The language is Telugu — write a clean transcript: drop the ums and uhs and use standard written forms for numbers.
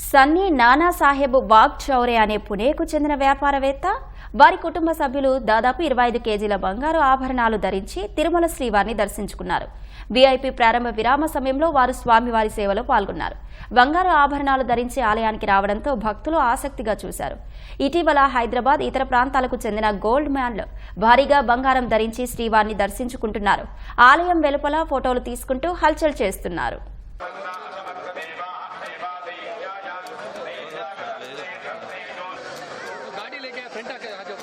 సన్నీ నానాసాహెబ్ వాఘ్ చౌరే అనే పుణేకు చెందిన వ్యాపారవేత్త, వారి కుటుంబ సభ్యులు దాదాపు 25 కేజీల బంగారు ఆభరణాలు ధరించి తిరుమల శ్రీవారిని దర్శించుకున్నారు. వీఐపీ ప్రారంభ విరామ సమయంలో వారు స్వామివారి సేవలో పాల్గొన్నారు. బంగారు ఆభరణాలు ధరించి ఆలయానికి రావడంతో భక్తులు ఆసక్తిగా చూశారు. ఇటీవల హైదరాబాద్, ఇతర ప్రాంతాలకు చెందిన గోల్డ్ మ్యాన్లు భారీగా బంగారం ధరించి శ్రీవారిని దర్శించుకుంటున్నారు. ఆలయం వెలుపల ఫోటోలు తీసుకుంటూ హల్చల్ చేస్తున్నారు. गाड़ी लेके फ्रंट आके आ जाओ।